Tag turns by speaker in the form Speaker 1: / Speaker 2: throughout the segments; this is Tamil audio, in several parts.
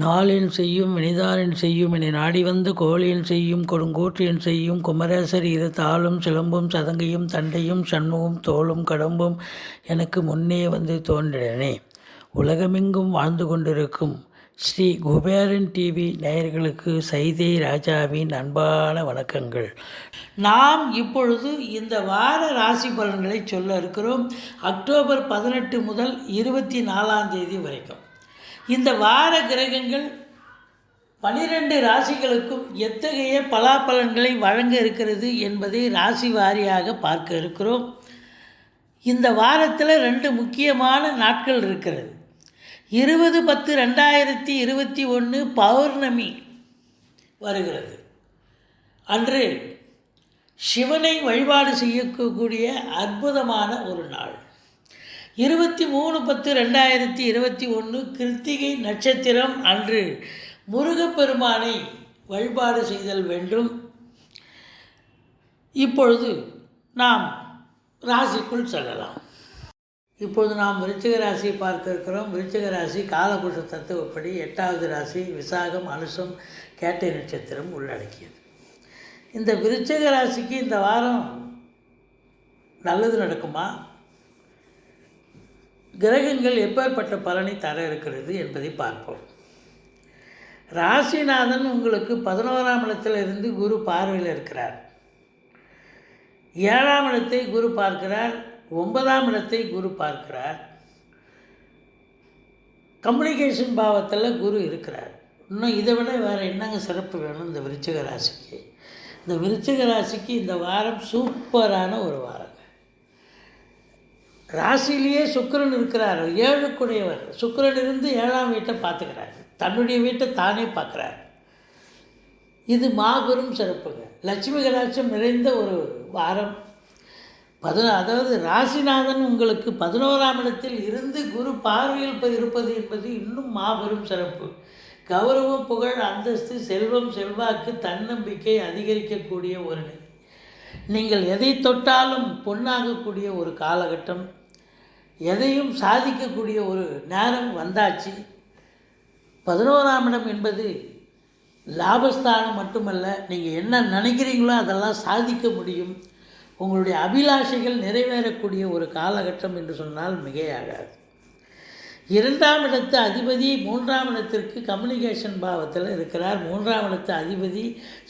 Speaker 1: நாளின் செய்யும் வினிதானின் செய்யும் என நாடி வந்த கோழியின் செய்யும் கொடுங்கூற்றியன் செய்யும் குமரேசர் இது தாளும் சிலம்பும் சதங்கையும் தண்டையும் சண்முகம் தோளும் கடம்பும் எனக்கு முன்னே வந்து தோன்றினே. உலகமெங்கும் வாழ்ந்து கொண்டிருக்கும் ஸ்ரீ குபேரன் டிவி நேயர்களுக்கு சைதை ராஜாவின் அன்பான வணக்கங்கள். நாம் இப்பொழுது இந்த வார ராசி பலன்களை சொல்ல இருக்கிறோம். அக்டோபர் 18 முதல் 24 வரைக்கும் இந்த வார கிரகங்கள் 12 ராசிகளுக்கும் எத்தகைய பலாபலன்களை வழங்க இருக்கிறது என்பதை ராசி வாரியாக பார்க்க இருக்கிறோம். இந்த வாரத்தில் 2 முக்கியமான நாட்கள் இருக்கிறது. 20/10/2021 பௌர்ணமி வருகிறது. அன்று சிவனை வழிபாடு செய்யக்கூடிய அற்புதமான ஒரு நாள். 23/10/2021 கிருத்திகை நட்சத்திரம் அன்று முருகப்பெருமானை வழிபாடு செய்தல் வேண்டும். இப்பொழுது நாம் ராசிக்குள் செல்லலாம். இப்பொழுது நாம் விருச்சிக ராசியை பார்க்க இருக்கிறோம். விருச்சிக ராசி காலபுருஷ தத்துவப்படி 8வது ராசி. விசாகம் அனுசம் கேட்டை நட்சத்திரம் உள்ளடக்கியது. இந்த விருச்சிக ராசிக்கு இந்த வாரம் நல்லது நடக்குமா? கிரகங்கள் எப்பேற்பட்ட பலனை தர இருக்கிறது என்பதை பார்ப்போம். ராசிநாதன் உங்களுக்கு 11ஆம் இடத்திலிருந்து குரு பார்வையில் இருக்கிறார். 7ஆம் இடத்தை குரு பார்க்கிறார். 9ஆம் இடத்தை குரு பார்க்கிறார். கம்யூனிகேஷன் பாவத்தில் குரு இருக்கிறார். இன்னும் இதை விட வேறு என்னங்க சிறப்பு வேணும் இந்த விருச்சிக ராசிக்கு? இந்த விருச்சிக ராசிக்கு இந்த வாரம் சூப்பரான ஒரு வாரம். ராசியிலேயே சுக்கிரன் இருக்கிறார். 7க்குடையவர். சுக்கிரன் இருந்து 7ஆம் வீட்டை பார்த்துக்கிறார். தன்னுடைய வீட்டை தானே பார்க்குறார். இது மாபெரும் சிறப்புங்க. லட்சுமி கடாட்சம் நிறைந்த ஒரு வாரம். அதாவது ராசிநாதன் உங்களுக்கு 11ஆம் இடத்தில் இருந்து குரு பார்வையில் இருப்பது என்பது இன்னும் மாபெரும் சிறப்பு. கௌரவம், புகழ், அந்தஸ்து, செல்வம், செல்வாக்கு, தன்னம்பிக்கை அதிகரிக்கக்கூடிய ஒரு நிலை. நீங்கள் எதை தொட்டாலும் பொன்னாகக்கூடிய ஒரு காலகட்டம். எதையும் சாதிக்கக்கூடிய ஒரு நேரம் வந்தாச்சு. 11ஆம் இடம் என்பது லாபஸ்தானம் மட்டுமல்ல, நீங்கள் என்ன நினைக்கிறீங்களோ அதெல்லாம் சாதிக்க முடியும். உங்களுடைய அபிலாஷைகள் நிறைவேறக்கூடிய ஒரு காலகட்டம் என்று சொன்னால் மிகையாகாது. 2ஆம் இடத்து அதிபதி 3ஆம் இடத்திற்கு கம்யூனிகேஷன் பாவத்தில் இருக்கிறார். 3ஆம் இடத்து அதிபதி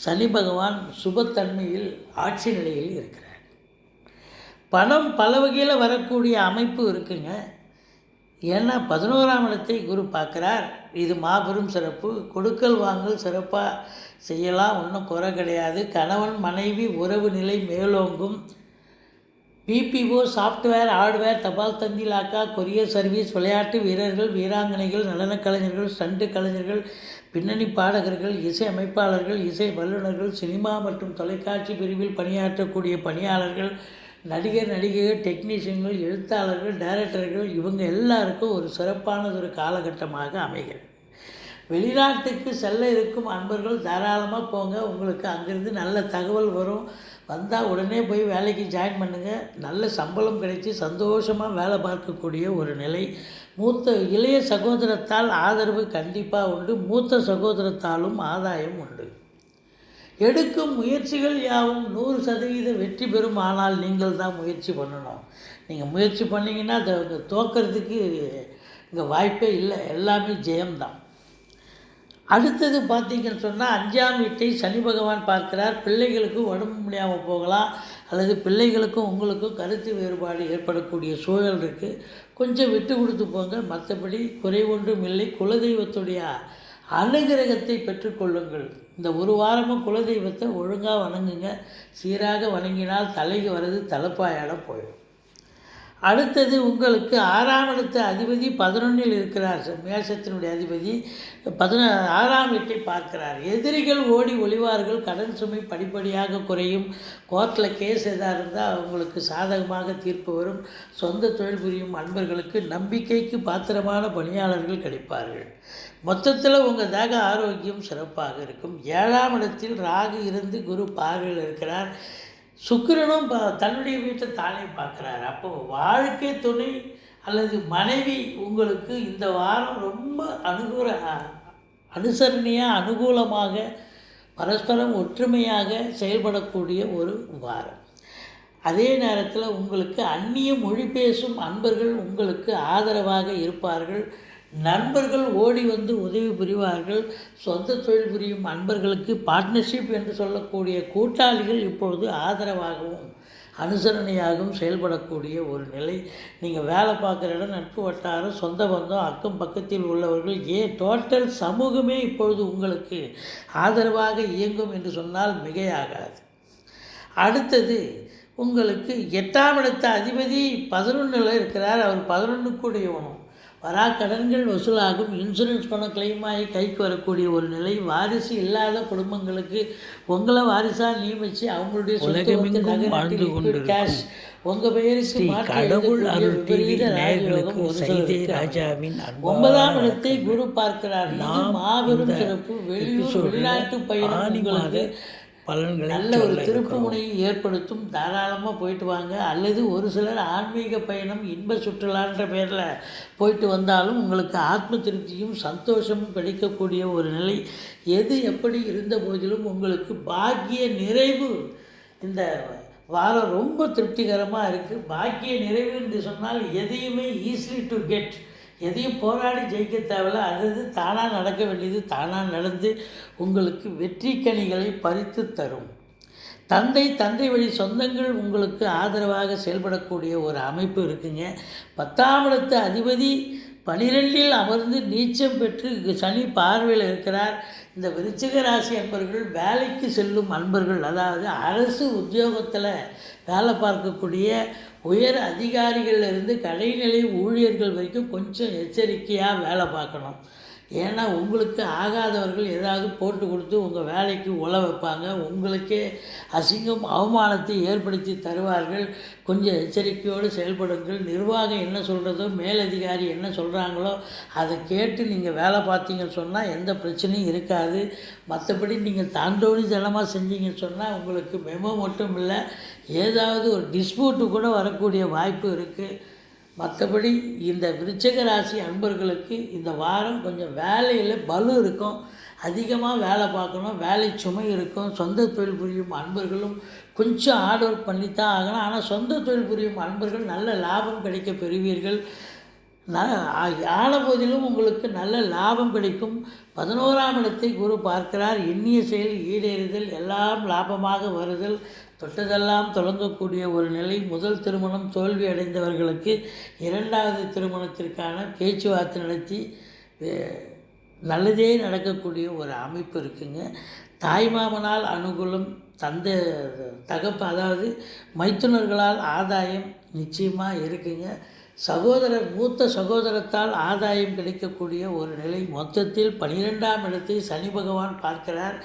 Speaker 1: சனி பகவான் சுபத்தன்மையில் ஆட்சி நிலையில் இருக்கிறார். பணம் பல வகையில் வரக்கூடிய அமைப்பு இருக்குங்க. ஏன்னா 11ஆம் இடத்தை குரு பார்க்குறார். இது மாபெரும் சிறப்பு. கொடுக்கல் வாங்கல் சிறப்பாக செய்யலாம், ஒன்றும் குறை கிடையாது. கணவன் மனைவி உறவு நிலை மேலோங்கும். பிபிஓ, சாஃப்ட்வேர், ஹார்ட்வேர், தபால் தந்தி, லாக்கா, கொரியர் சர்வீஸ், விளையாட்டு வீரர்கள், வீராங்கனைகள், நடனக் கலைஞர்கள், ஸ்டண்ட் கலைஞர்கள், பின்னணி பாடகர்கள், இசை அமைப்பாளர்கள், இசை வல்லுநர்கள், சினிமா மற்றும் தொலைக்காட்சி பிரிவில் பணியாற்றக்கூடிய பணியாளர்கள், நடிகர் நடிகைகள், டெக்னீஷியன்கள், எழுத்தாளர்கள், டைரக்டர்கள், இவங்க எல்லாருக்கும் ஒரு சிறப்பானதொரு காலகட்டமாக அமைகிறது. வெளிநாட்டுக்கு செல்ல இருக்கும் அன்பர்கள் தாராளமாக போங்க. உங்களுக்கு அங்கேருந்து நல்ல தகவல் வரும். வந்தால் உடனே போய் வேலைக்கு ஜாயின் பண்ணுங்கள். நல்ல சம்பளம் கிடைச்சி சந்தோஷமாக வேலை பார்க்கக்கூடிய ஒரு நிலை. இளைய சகோதரத்தால் ஆதரவு கண்டிப்பாக உண்டு. மூத்த சகோதரத்தாலும் ஆதாயம் உண்டு. எடுக்கும் முயற்சிகள் யாவும் 100% வெற்றி பெறும். ஆனால் நீங்கள் தான் முயற்சி பண்ணணும். நீங்கள் முயற்சி பண்ணிங்கன்னா அதை தோக்கிறதுக்கு இங்கே வாய்ப்பே இல்லை. எல்லாமே ஜெயம்தான். அடுத்தது பார்த்திங்கன்னு சொன்னால் 5ஆம் வீட்டை சனி பகவான் பார்க்கிறார். பிள்ளைகளுக்கு உடம்பு முடியாமல் போகலாம், அல்லது பிள்ளைகளுக்கும் உங்களுக்கும் கருத்து வேறுபாடு ஏற்படக்கூடிய சூழல் இருக்குது. கொஞ்சம் விட்டு கொடுத்து போங்க. மற்றபடி குறை ஒன்றும் இல்லை. குலதெய்வத்துடைய அனுகிரகத்தை பெற்றுக்கொள்ளுங்கள். இந்த ஒரு வாரமும் குலதெய்வத்தை ஒழுங்காக வணங்குங்க. சீராக வணங்கினால் தலைக்கு வர்றது தலைப்பாயாட போயிடும். அடுத்தது உங்களுக்கு 6ஆம் இடத்து அதிபதி 11இல் இருக்கிறார். மேஷத்தினுடைய அதிபதி 6ஆம் வீட்டை பார்க்கிறார். எதிரிகள் ஓடி ஒளிவார்கள். கடன் சுமை படிப்படியாக குறையும். கோர்ட்டில் கேஸ் எதாக இருந்தால் அவங்களுக்கு சாதகமாக தீர்ப்பு வரும். சொந்த தொழில் புரியும் அன்பர்களுக்கு நம்பிக்கைக்கு பாத்திரமான பணியாளர்கள் கிடைப்பார்கள். மொத்தத்தில் உங்கள் தேக ஆரோக்கியம் சிறப்பாக இருக்கும். 7ஆம் இடத்தில் ராகு இருந்து குரு பார்வையில் இருக்கிறார். சுக்கிரனும் தன்னுடைய வீட்டை தானே பார்க்குறாரு. அப்போது வாழ்க்கை துணை அல்லது மனைவி உங்களுக்கு இந்த வாரம் ரொம்ப அனுசரணையாக அனுகூலமாக பரஸ்பரம் ஒற்றுமையாக செயல்படக்கூடிய ஒரு வாரம். அதே நேரத்தில் உங்களுக்கு அந்நிய மொழி பேசும் அன்பர்கள் உங்களுக்கு ஆதரவாக இருப்பார்கள். நண்பர்கள் ஓடி வந்து உதவி புரிவார்கள். சொந்த தொழில் புரியும் அன்பர்களுக்கு பார்ட்னர்ஷிப் என்று சொல்லக்கூடிய கூட்டாளிகள் இப்பொழுது ஆதரவாகவும் அனுசரணையாகவும் செயல்படக்கூடிய ஒரு நிலை. நீங்கள் வேலை பார்க்குற இடம், நட்பு வட்டாரம், சொந்த பந்தம், அக்கம் பக்கத்தில் உள்ளவர்கள், டோட்டல் சமூகமே இப்பொழுது உங்களுக்கு ஆதரவாக இயங்கும் என்று சொன்னால் மிகையாகாது. அடுத்தது உங்களுக்கு 8ஆம் இடத்த அதிபதி 11ல் இருக்கிறார். அவர் 11க்குடையவனும். கடன்கள் வசூலாகும். இன்சூரன்ஸ் பணம் கிளைம் ஆகி கைக்கு வரக்கூடிய ஒரு நிலை. வாரிசு இல்லாத குடும்பங்களுக்கு உங்களை வாரிசாக நியமித்து அவங்களுடைய சொத்து கேஷ் உங்கள் பெயருக்கு கடவுள் ராஜாவின் 9ஆம் இடத்தை குரு பார்க்கிறார். மாபெரும் சிறப்பு. வெளிநாட்டு பயணம் பலன்கள் நல்ல ஒரு திருப்பு முனையை ஏற்படுத்தும். தாராளமாக போயிட்டு வாங்க. அல்லது ஒரு சிலர் ஆன்மீக பயணம், இன்ப சுற்றுலான்ற பேரில் போயிட்டு வந்தாலும் உங்களுக்கு ஆத்ம திருப்தியும் சந்தோஷமும் கிடைக்கக்கூடிய ஒரு நிலை. எது எப்படி இருந்த போதிலும் உங்களுக்கு பாக்கிய நிறைவு இந்த வாரம் ரொம்ப திருப்திகரமாக இருக்குது. பாக்கிய நிறைவு என்று சொன்னால் எதையுமே ஈஸிலி டு கெட், எதையும் போராடி ஜெயிக்க தேவையில்ல. அது தானாக நடக்க வேண்டியது தானாக நடந்து உங்களுக்கு வெற்றி கனிகளை பறித்து தரும். தந்தை வழி சொந்தங்கள் உங்களுக்கு ஆதரவாக செயல்படக்கூடிய ஒரு அமைப்பு இருக்குங்க. 10ஆம் இடத்து அதிபதி 12ல் அமர்ந்து நீச்சம் பெற்று சனி பார்வையில் இருக்கிறார். இந்த விருச்சிக ராசி அன்பர்கள், வேலைக்கு செல்லும் அன்பர்கள், அதாவது அரசு உத்தியோகத்தில் வேலை பார்க்கக்கூடிய உயர் அதிகாரிகளிலிருந்து கடைநிலை ஊழியர்கள் வரைக்கும் கொஞ்சம் எச்சரிக்கையாக வேலை பார்க்கணும். ஏன்னா உங்களுக்கு ஆகாதவர்கள் ஏதாவது போட்டு கொடுத்து உங்கள் வேலைக்கு உழ வைப்பாங்க. உங்களுக்கே அசிங்கம் அவமானத்தை ஏற்படுத்தி தருவார்கள். கொஞ்சம் எச்சரிக்கையோடு செயல்படுங்கள். நிர்வாகம் என்ன சொல்கிறதோ, மேலதிகாரி என்ன சொல்கிறாங்களோ அதை கேட்டு நீங்கள் வேலை பார்த்தீங்கன்னு சொன்னால் எந்த பிரச்சனையும் இருக்காது. மற்றபடி நீங்கள் தாண்டோணித்தனமாக செஞ்சீங்கன்னு சொன்னால் உங்களுக்கு மெமோ மட்டும் இல்லை, ஏதாவது ஒரு டிஸ்பியூட்டு கூட வரக்கூடிய வாய்ப்பு இருக்குது. மற்றபடி இந்த விருச்சிக ராசி அன்பர்களுக்கு இந்த வாரம் கொஞ்சம் வேலையில் பலு இருக்கும். அதிகமாக வேலை பார்க்கணும், வேலை சுமை இருக்கும். சொந்த தொழில் புரியும் அன்பர்களும் கொஞ்சம் ஹார்ட் ஒர்க் பண்ணித்தான் ஆகணும். ஆனால் சொந்த தொழில் புரியும் அன்பர்கள் நல்ல லாபம் கிடைக்க பெறுவீர்கள். ஆன போதிலும் உங்களுக்கு நல்ல லாபம் கிடைக்கும். 11ஆம் இடத்தை குரு பார்க்கிறார். எண்ணிய செயல் ஈடேறுதல், எல்லாம் லாபமாக வருதல், தொட்டதெல்லாம் தொடங்கக்கூடிய ஒரு நிலை. முதல் திருமணம் தோல்வி அடைந்தவர்களுக்கு 2வது திருமணத்திற்கான பேச்சுவார்த்தை நடத்தி நல்லதே நடக்கக்கூடிய ஒரு அமைப்பு இருக்குங்க. தாய்மாமனால் அனுகூலம், அதாவது மைத்துனர்களால் ஆதாயம் நிச்சயமாக இருக்குங்க. மூத்த சகோதரத்தால் ஆதாயம் கிடைக்கக்கூடிய ஒரு நிலை. மொத்தத்தில் 12ஆம் இடத்தை சனி பகவான் பார்க்கிறார்.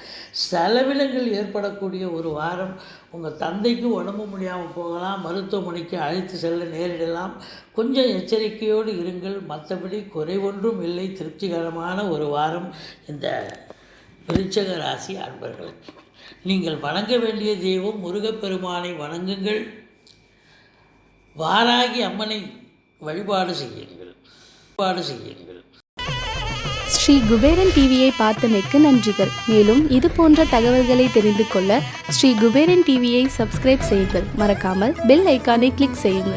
Speaker 1: செலவினங்கள் ஏற்படக்கூடிய ஒரு வாரம். உங்கள் தந்தைக்கு உடம்பு முடியாமல் போகலாம், மருத்துவமனைக்கு அழைத்து செல்ல நேரிடலாம். கொஞ்சம் எச்சரிக்கையோடு இருங்கள். மற்றபடி குறைவொன்றும் இல்லை. திருப்திகரமான ஒரு வாரம் இந்த விருச்சிக ராசி அன்பர்களுக்கு. நீங்கள் வணங்க வேண்டிய தெய்வம் முருகப்பெருமானை வணங்குங்கள். வாராகி அம்மனை வழிபாடு செய்யுங்கள்.
Speaker 2: ஸ்ரீ குபேரன் டிவியை பார்த்தமைக்கு நன்றிகள். மேலும் இது போன்ற தகவல்களை தெரிந்து கொள்ள ஸ்ரீ குபேரன் டிவியை சப்ஸ்கிரைப் செய்யுங்கள். மறக்காமல் பெல் ஐக்கானை கிளிக் செய்யுங்கள்.